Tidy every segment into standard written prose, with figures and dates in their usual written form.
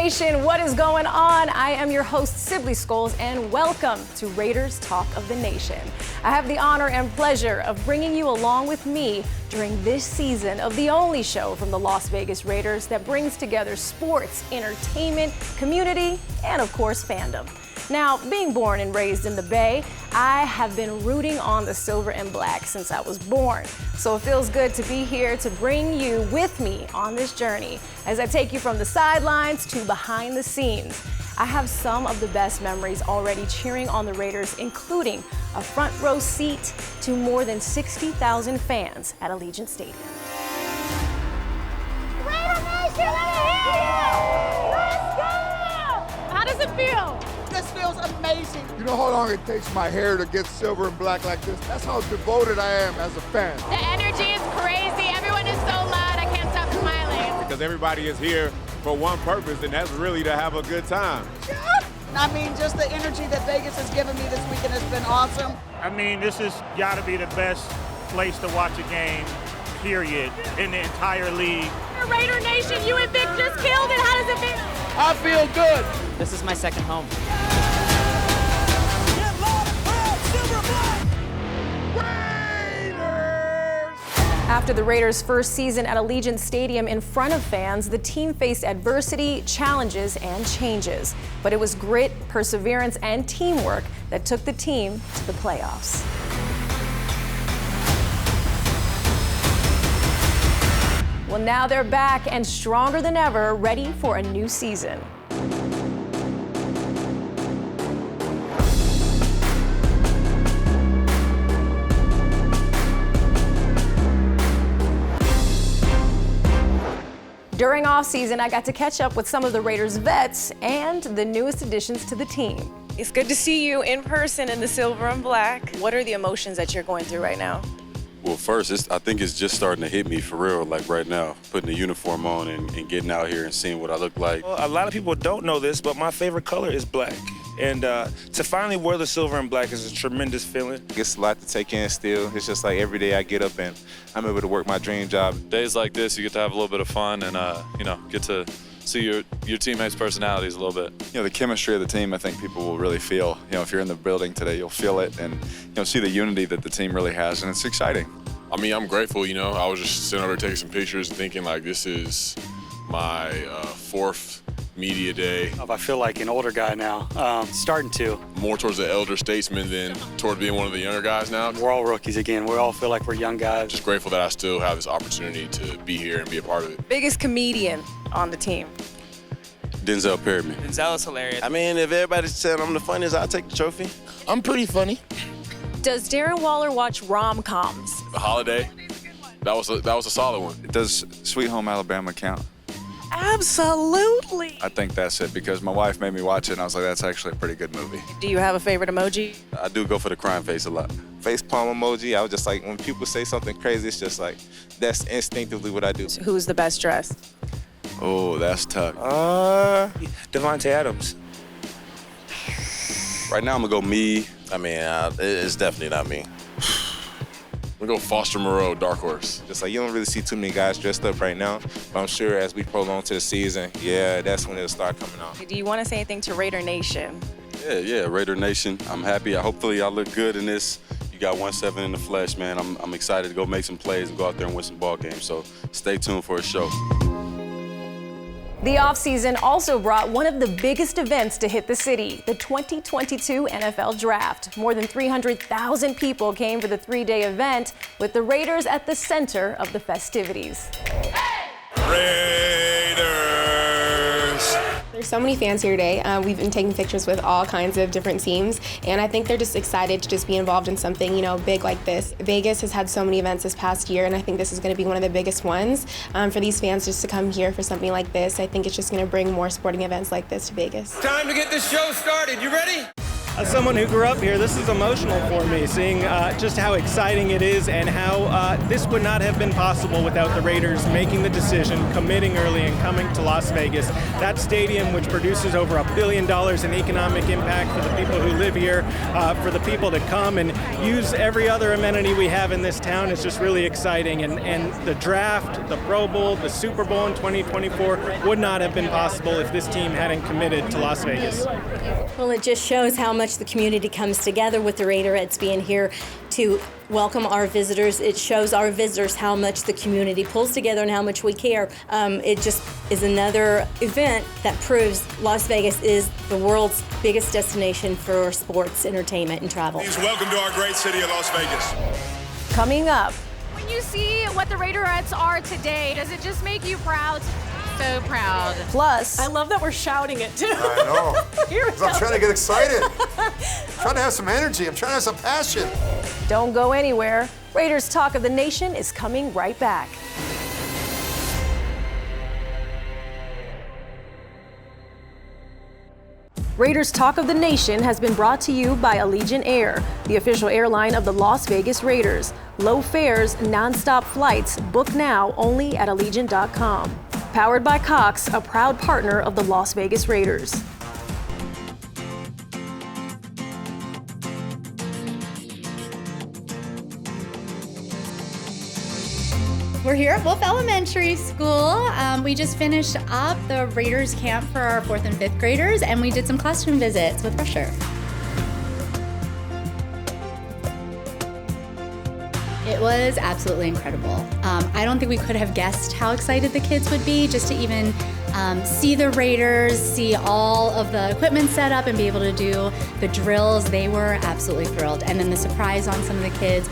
Nation, what is going on? I am your host, Sibley Scoles, and welcome to Raiders Talk of the Nation. I have the honor and pleasure of bringing you along with me during this season of the only show from the Las Vegas Raiders that brings together sports, entertainment, community, and of course, fandom. Now, being born and raised in the Bay, I have been rooting on the silver and black since I was born. So it feels good to be here to bring you with me on this journey as I take you from the sidelines to behind the scenes. I have some of the best memories already cheering on the Raiders, including a front row seat to more than 60,000 fans at Allegiant Stadium. Raider Nation, let me hear you! Let's go! How does it feel? This feels amazing. You know how long it takes my hair to get silver and black like this? That's how devoted I am as a fan. The energy is crazy. Everyone is so loud. I can't stop smiling. Because everybody is here for one purpose, and that's really to have a good time. I mean, just the energy that Vegas has given me this weekend has been awesome. I mean, this has got to be the best place to watch a game, period, in the entire league. Raider Nation, you and Vic just killed it. How does it feel? I feel good. This is my second home. After the Raiders' first season at Allegiant Stadium in front of fans, the team faced adversity, challenges, and changes. But it was grit, perseverance, and teamwork that took the team to the playoffs. Well, now they're back and stronger than ever, ready for a new season. During off-season, I got to catch up with some of the Raiders vets and the newest additions to the team. It's good to see you in person in the silver and black. What are the emotions that you're going through right now? Well, first, I think it's just starting to hit me for real, like right now, putting the uniform on and getting out here and seeing what I look like. Well, a lot of people don't know this, but my favorite color is black. And to finally wear the silver and black is a tremendous feeling. It's a lot to take in still. It's just like every day I get up and I'm able to work my dream job. Days like this, you get to have a little bit of fun and, get to see your teammates' personalities a little bit. You know, the chemistry of the team, I think people will really feel. You know, if you're in the building today, you'll feel it and, see the unity that the team really has, and it's exciting. I mean, I'm grateful, I was just sitting over taking some pictures and thinking, like, this is my fourth media day. I feel like an older guy now, starting to. More towards the elder statesman than toward being one of the younger guys now. We're all rookies again. We all feel like we're young guys. Just grateful that I still have this opportunity to be here and be a part of it. Biggest comedian on the team? Denzel Perryman. Denzel is hilarious. I mean, if everybody's saying I'm the funniest, I'll take the trophy. I'm pretty funny. Does Darren Waller watch rom-coms? The Holiday, that was a solid one. Does Sweet Home Alabama count? Absolutely. I think that's it because my wife made me watch it and I was like, that's actually a pretty good movie. Do you have a favorite emoji? I do go for the crying face a lot. Face palm emoji, I was just like, when people say something crazy, it's just like, that's instinctively what I do. Who's the best dressed? Oh, that's tough. Devontae Adams. Right now, I'm going to go me. I mean, it's definitely not me. We go Foster Moreau, dark horse. Just like, you don't really see too many guys dressed up right now, but I'm sure as we prolong to the season, yeah, that's when it'll start coming out. Do you want to say anything to Raider Nation? Yeah, Raider Nation. I'm happy. Hopefully, I look good in this. You got 1-7 in the flesh, man. I'm excited to go make some plays and go out there and win some ball games. So stay tuned for a show. The offseason also brought one of the biggest events to hit the city, the 2022 NFL Draft. More than 300,000 people came for the three-day event, with the Raiders at the center of the festivities. Raiders! There's so many fans here today. We've been taking pictures with all kinds of different teams, and I think they're just excited to just be involved in something, big like this. Vegas has had so many events this past year, and I think this is going to be one of the biggest ones. For these fans just to come here for something like this, I think it's just going to bring more sporting events like this to Vegas. Time to get this show started. You ready? As someone who grew up here, this is emotional for me, seeing just how exciting it is and how this would not have been possible without the Raiders making the decision, committing early, and coming to Las Vegas. That stadium, which produces over $1 billion in economic impact for the people who live here, for the people to come and use every other amenity we have in this town, is just really exciting. And the draft, the Pro Bowl, the Super Bowl in 2024 would not have been possible if this team hadn't committed to Las Vegas. Well, it just shows how much the community comes together with the Raiderettes being here to welcome our visitors. It shows our visitors how much the community pulls together and how much we care. It just is another event that proves Las Vegas is the world's biggest destination for sports, entertainment, and travel. Please welcome to our great city of Las Vegas. Coming up. When you see what the Raiderettes are today, does it just make you proud? So proud. Plus, I love that we're shouting it too. I know. Here we 'Cause I'm go. trying to get excited. I'm trying to have some energy. I'm trying to have some passion. Don't go anywhere. Raiders Talk of the Nation is coming right back. Raiders Talk of the Nation has been brought to you by Allegiant Air, the official airline of the Las Vegas Raiders. Low fares, non-stop flights. Book now only at Allegiant.com. Powered by Cox, a proud partner of the Las Vegas Raiders. We're here at Wolf Elementary School. We just finished up the Raiders camp for our 4th and 5th graders, and we did some classroom visits with Rusher. It was absolutely incredible. I don't think we could have guessed how excited the kids would be just to even see the Raiders, see all of the equipment set up and be able to do the drills. They were absolutely thrilled. And then the surprise on some of the kids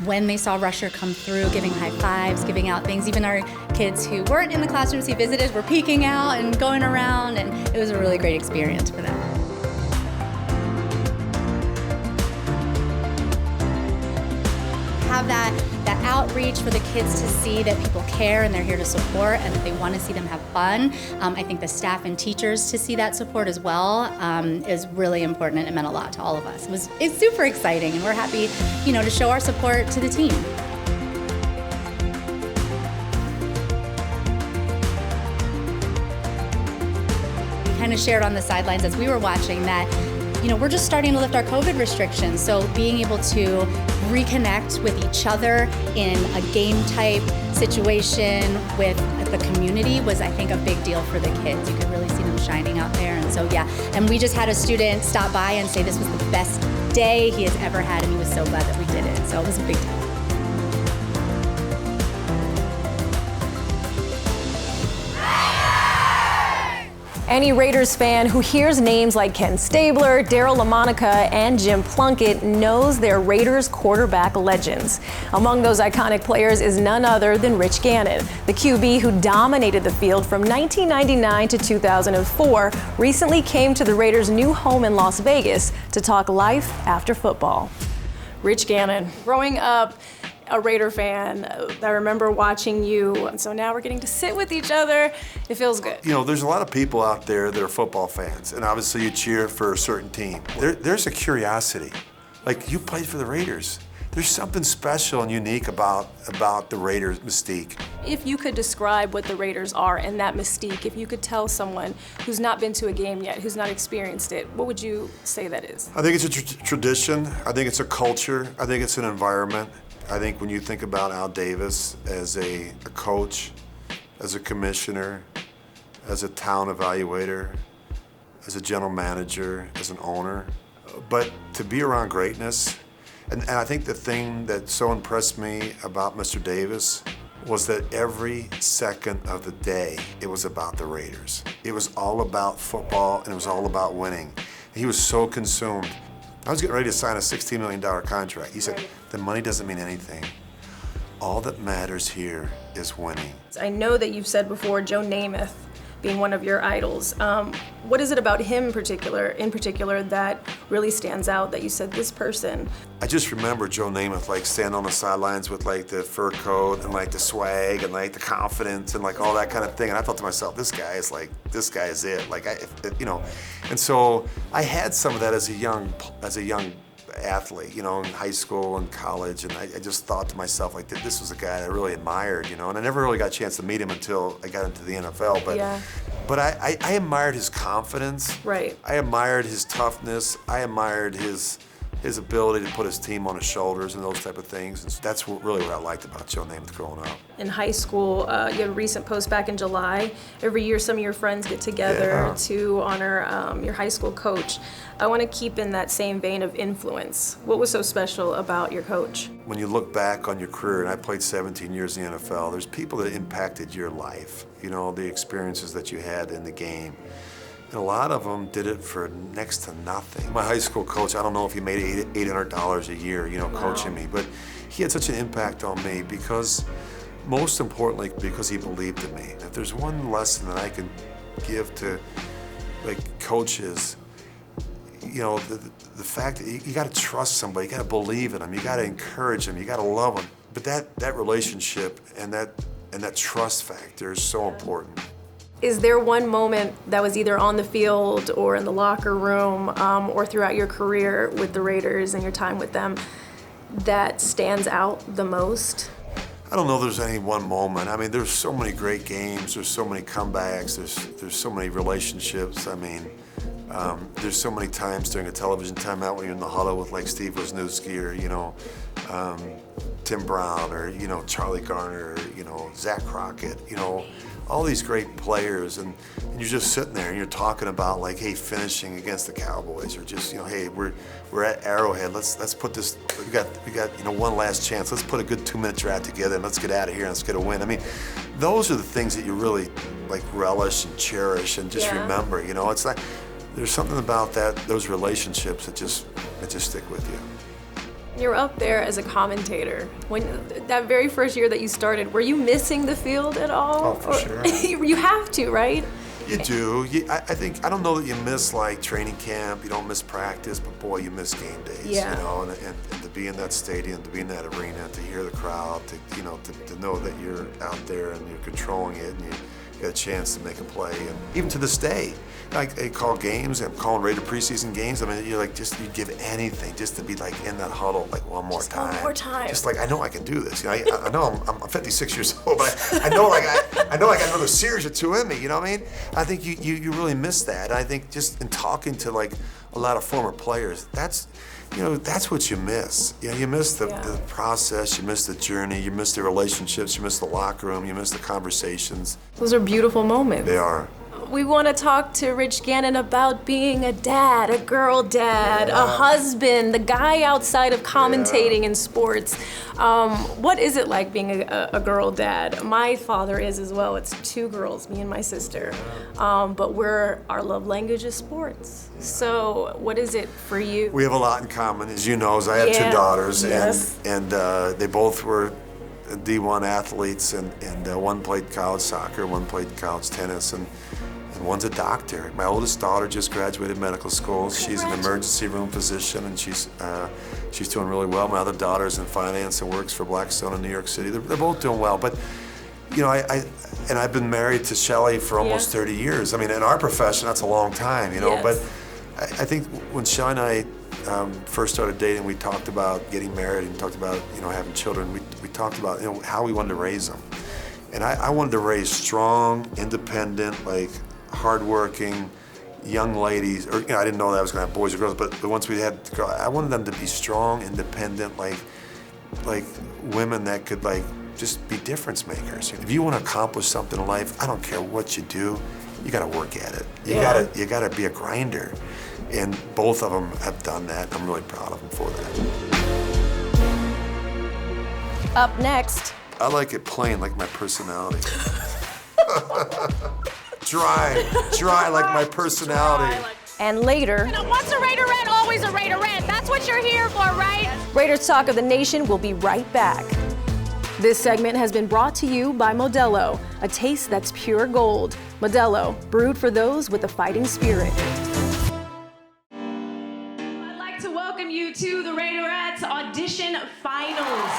when they saw Rusher come through, giving high fives, giving out things. Even our kids who weren't in the classrooms he visited were peeking out and going around, and it was a really great experience for them. Have that outreach for the kids to see that people care and they're here to support and that they want to see them have fun. I think the staff and teachers to see that support as well is really important, and it meant a lot to all of us. It's super exciting, and we're happy, to show our support to the team. We kind of shared on the sidelines as we were watching that we're just starting to lift our COVID restrictions, so being able to reconnect with each other in a game type situation with the community was, I think, a big deal for the kids. You could really see them shining out there, and so and we just had a student stop by and say this was the best day he has ever had, and he was so glad that we did it, so it was a big deal. Any Raiders fan who hears names like Ken Stabler, Daryl LaMonica, and Jim Plunkett knows they're Raiders quarterback legends. Among those iconic players is none other than Rich Gannon, the QB who dominated the field from 1999 to 2004, recently came to the Raiders' new home in Las Vegas to talk life after football. Rich Gannon, growing up a Raider fan, I remember watching you, and so now we're getting to sit with each other. It feels good. There's a lot of people out there that are football fans, and obviously you cheer for a certain team. There's a curiosity. Like, you played for the Raiders. There's something special and unique about the Raiders mystique. If you could describe what the Raiders are and that mystique, if you could tell someone who's not been to a game yet, who's not experienced it, what would you say that is? I think it's a tradition. I think it's a culture. I think it's an environment. I think when you think about Al Davis as a coach, as a commissioner, as a town evaluator, as a general manager, as an owner, but to be around greatness, and I think the thing that so impressed me about Mr. Davis was that every second of the day, it was about the Raiders. It was all about football, and it was all about winning. He was so consumed. I was getting ready to sign a $16 million contract. He said, the money doesn't mean anything. All that matters here is winning. I know that you've said before Joe Namath being one of your idols. What is it about him in particular that really stands out that you said this person? I just remember Joe Namath like standing on the sidelines with like the fur coat and like the swag and like the confidence and like all that kind of thing. And I thought to myself, this guy is it. Like and so I had some of that as a young athlete, in high school and college, and I just thought to myself like this was a guy I really admired, and I never really got a chance to meet him until I got into the NFL. But I admired his confidence. Right. I admired his toughness. I admired his ability to put his team on his shoulders and those type of things. And that's really what I liked about Joe Namath growing up. In high school, you had a recent post back in July. Every year, some of your friends get together to honor your high school coach. I want to keep in that same vein of influence. What was so special about your coach? When you look back on your career, and I played 17 years in the NFL, there's people that impacted your life, the experiences that you had in the game. And a lot of them did it for next to nothing. My high school coach, I don't know if he made $800 a year, coaching me, but he had such an impact on me because, most importantly, because he believed in me. If there's one lesson that I could give to coaches, the fact that you got to trust somebody, you got to believe in them, you got to encourage them, you got to love them. But that relationship and that trust factor is so important. Is there one moment that was either on the field or in the locker room or throughout your career with the Raiders and your time with them that stands out the most? I don't know if there's any one moment. I mean, there's so many great games, there's so many comebacks, there's so many relationships. I mean, there's so many times during a television timeout when you're in the huddle with like Steve Wisniewski or, Tim Brown or, Charlie Garner or, Zach Crockett, all these great players, and you're just sitting there and you're talking about like, hey, finishing against the Cowboys, or just, hey, we're at Arrowhead. Let's put this. We got one last chance. Let's put a good 2-minute drive together and let's get out of here and let's get a win. I mean, those are the things that you really like relish and cherish and just remember. It's like there's something about those relationships that just stick with you. You're up there as a commentator. When that very first year that you started, were you missing the field at all? Oh, for sure. You have to, right? You do. I don't know that you miss like training camp. You don't miss practice, but boy, you miss game days. Yeah. And to be in that stadium, to be in that arena, to hear the crowd, to know that you're out there and you're controlling it, and you get a chance to make a play. And even to this day, like they call games, I'm calling Raider preseason games. I mean, you'd give anything just to be like in that huddle like one more time. One more time. Just like I know I can do this. I know I'm 56 years old, but I know I got another series or two in me. You know what I mean? I think you really miss that. And I think just in talking to like a lot of former players, that's what you miss. You miss the process, you miss the journey, you miss the relationships, you miss the locker room, you miss the conversations. Those are beautiful moments. They are. We want to talk to Rich Gannon about being a dad, a girl dad, a husband, the guy outside of commentating in sports. What is it like being a girl dad? My father is as well. It's 2 girls, me and my sister. But our love language is sports. So what is it for you? We have a lot in common, as you know, as I have 2 daughters, and they both were D1 athletes, and one played college soccer, one played college tennis, and one's a doctor. My oldest daughter just graduated medical school. She's an emergency room physician, and she's doing really well. My other daughter's in finance and works for Blackstone in New York City. They're both doing well, but I've been married to Shelley for almost 30 years. I mean, in our profession, that's a long time, But I think when Shelley and I first started dating, we talked about getting married and talked about having children. We talked about how we wanted to raise them, and I wanted to raise strong, independent, like hardworking young ladies. Or I didn't know that I was going to have boys or girls, but once we had girls, I wanted them to be strong, independent, like women that could like just be difference makers. If you want to accomplish something in life, I don't care what you do, you got to work at it. You got to be a grinder. And both of them have done that. I'm really proud of them for that. Up next. I like it plain, like my personality. Dry like my personality. And later. Once a Raiderette, always a Raiderette. That's what you're here for, right? Raiders Talk of the Nation will be right back. This segment has been brought to you by Modelo, a taste that's pure gold. Modelo, brewed for those with a fighting spirit. I'd like to welcome you to the Raiderette's audition finals.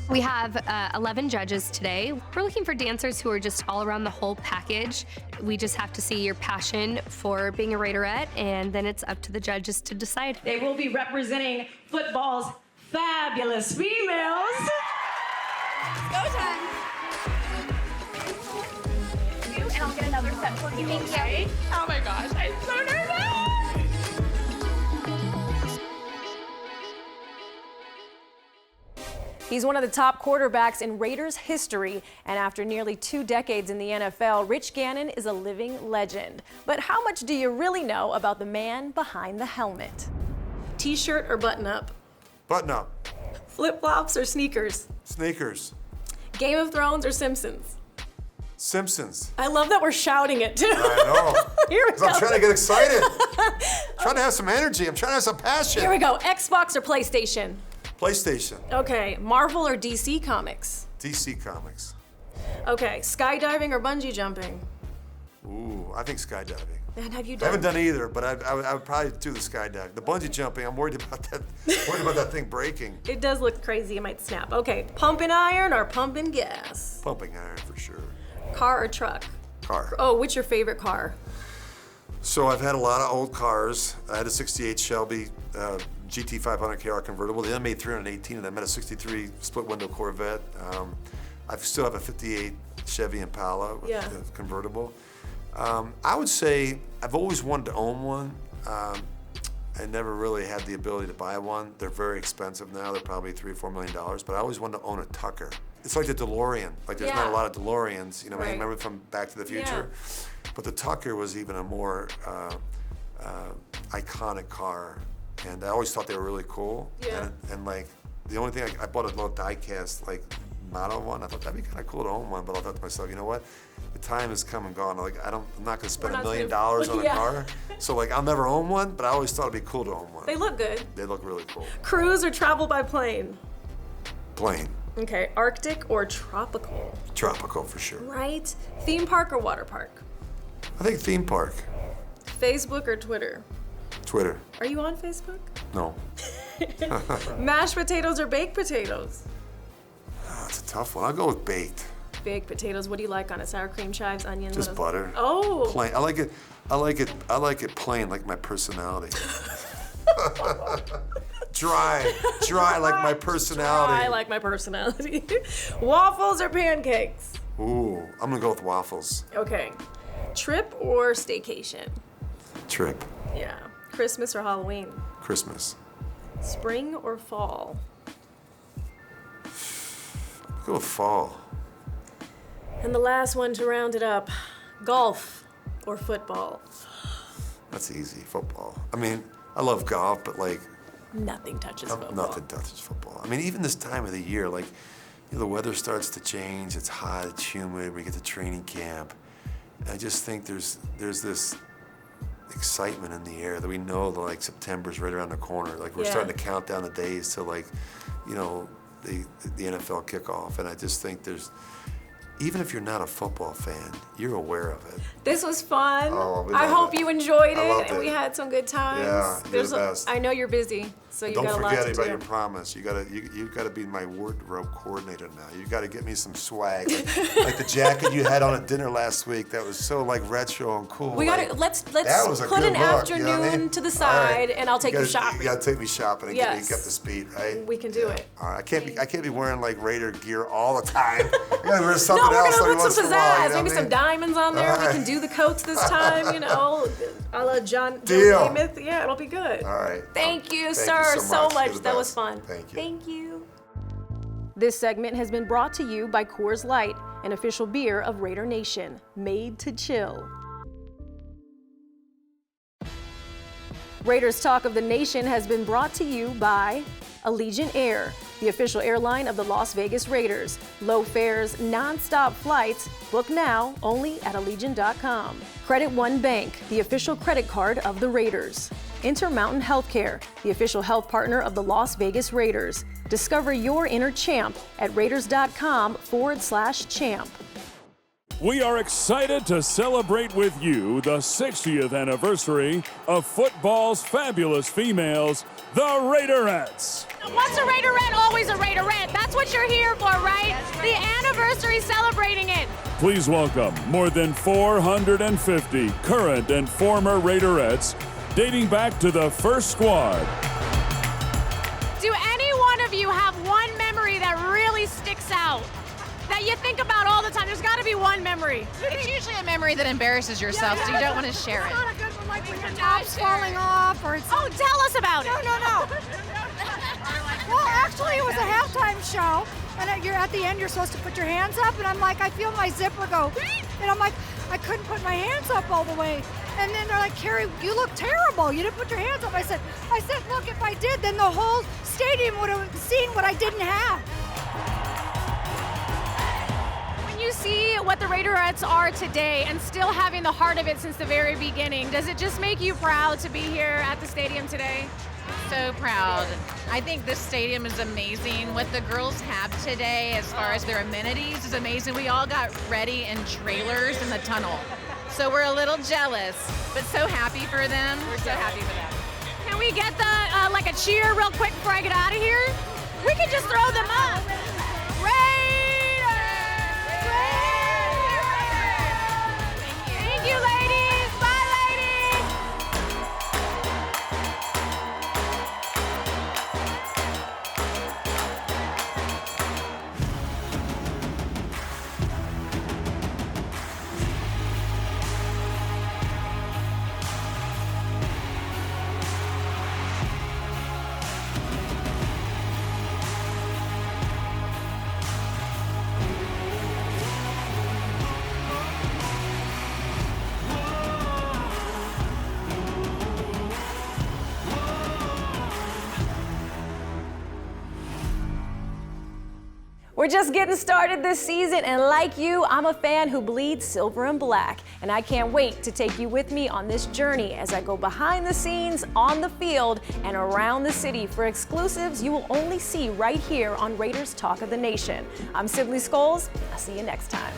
We have 11 judges today. We're looking for dancers who are just all around the whole package. We just have to see your passion for being a Raiderette, and then it's up to the judges to decide. They will be representing football's fabulous females. Go time. You, and I'll get another set for you. Thank you. Oh my gosh, I'm so nervous. He's one of the top quarterbacks in Raiders history, and after nearly 2 decades in the NFL, Rich Gannon is a living legend. But how much do you really know about the man behind the helmet? T-shirt or button-up? Button-up. Flip-flops or sneakers? Sneakers. Game of Thrones or Simpsons? Simpsons. I love that we're shouting it, too. I know. Here we go. I'm trying to get excited. Trying to have some energy. I'm trying to have some passion. Here we go. Xbox or PlayStation? PlayStation. Okay. Marvel or DC Comics? DC Comics. Okay. Skydiving or bungee jumping? Ooh, I think skydiving. And have you I done? haven't done either, but I would probably do the skydive. The bungee jumping, I'm worried about that. Worried about that thing breaking. It does look crazy. It might snap. Okay. Pumping iron or pumping gas? Pumping iron for sure. Car or truck? Car. Oh, what's your favorite car? So I've had a lot of old cars. I had a 68 Shelby GT 500 KR convertible. They only made 318 of them. I had a 63 split window Corvette. I still have a 58 Chevy Impala convertible. I would say I've always wanted to own one. I never really had the ability to buy one. They're very expensive now. They're probably $3 or $4 million. But I always wanted to own a Tucker. It's like the DeLorean. Like there's not a lot of DeLoreans. You know, Right. remember from Back to the Future? But the Tucker was even a more iconic car. And I always thought they were really cool. Yeah. And like, the only thing, I bought a little die-cast, like, model one. I thought that'd be kind of cool to own one, but I thought to myself, you know what? The time has come and gone. Like, I'm not gonna spend $1 million on a car. So like, I'll never own one, but I always thought it'd be cool to own one. They look good. They look really cool. Cruise or travel by plane? Plane. Okay. Arctic or tropical? Tropical for sure. Right. Theme park or water park? I think theme park. Facebook or Twitter? Twitter. Are you on Facebook? No. Mashed potatoes or baked potatoes? That's a tough one. I'll go with baked. Baked potatoes. What do you like on it? Sour cream, chives, onions? Just butter. Oh. Plain. I like it plain, like my personality. Dry like my personality. Dry like my personality. Waffles or pancakes? Ooh, I'm gonna go with waffles. Okay. Trip or staycation? Trip. Yeah. Christmas or Halloween? Christmas. Spring or fall? Go with fall. And the last one to round it up, golf or football? That's easy, football. I mean, I love golf, but like, Nothing touches football. nothing touches football. I mean, even this time of the year, like, you know, the weather starts to change. It's hot, it's humid. We get to training camp. And I just think there's this excitement in the air that we know that like September's right around the corner. Like we're starting to count down the days to like, you know, the NFL kickoff. And I just think even if you're not a football fan, you're aware of it. This was fun. Oh, I hope you enjoyed I it loved and we it. had some good times. Yeah, you're the best. I know you're busy, so you Don't got a lot to forget do. about your promise. You gotta be my wardrobe coordinator now. You gotta get me some swag, like the jacket you had on at dinner last week. That was so like retro and cool. We gotta let's That was a put good an look, afternoon you know what I mean? to the All side, right. and I'll take you shopping. You gotta take me shopping and get me Yes. up to speed, right? We can do it. All right. I can't be wearing like Raider gear all the time. I gotta wear something No, we're else gonna every put once some in a while, pizzazz, you know maybe what I some mean? diamonds on there. All We right. can do the coats this time, you know, a la Joe Deal. Namath. Yeah, it'll be good. All right. Thank you, Thank sir, you so You're much. the That was best. fun. Thank you. Thank you. This segment has been brought to you by Coors Light, an official beer of Raider Nation, made to chill. Raiders Talk of the Nation has been brought to you by Allegiant Air. the official airline of the Las Vegas Raiders. Low fares, non-stop flights. Book now only at Allegiant.com. Credit One Bank, the official credit card of the Raiders. Intermountain Healthcare, the official health partner of the Las Vegas Raiders. Discover your inner champ at Raiders.com/champ. We are excited to celebrate with you the 60th anniversary of football's fabulous females, the Raiderettes. Once a Raiderette, always a Raiderette. That's what you're here for, right? The anniversary, celebrating it. Please welcome more than 450 current and former Raiderettes dating back to the first squad. Do any one of you have one memory that really sticks out? That you think about all the time? There's got to be one memory. It's usually a memory that embarrasses yourself, so you don't want to share it. It's not a good one, like when your top's falling off, or it's... Oh, tell us about it. No. Well, actually, it was a halftime show, and you're at the end, you're supposed to put your hands up, and I'm like, I feel my zipper go, and I'm like, I couldn't put my hands up all the way. And then they're like, Carrie, you look terrible. You didn't put your hands up. I said, look, if I did, then the whole stadium would have seen what I didn't have. You see what the Raiderettes are today and still having the heart of it since the very beginning. Does it just make you proud to be here at the stadium today? So proud. I think this stadium is amazing. What the girls have today as far as their amenities is amazing. We all got ready in trailers in the tunnel. So we're a little jealous, but so happy for them. We're so happy for them. Can we get the like a cheer real quick before I get out of here? We can just throw them up. Thank you, ladies. Bye, ladies. We're just getting started this season, and like you, I'm a fan who bleeds silver and black. And I can't wait to take you with me on this journey as I go behind the scenes, on the field, and around the city for exclusives you will only see right here on Raiders Talk of the Nation. I'm Sibley Scoles. I'll see you next time.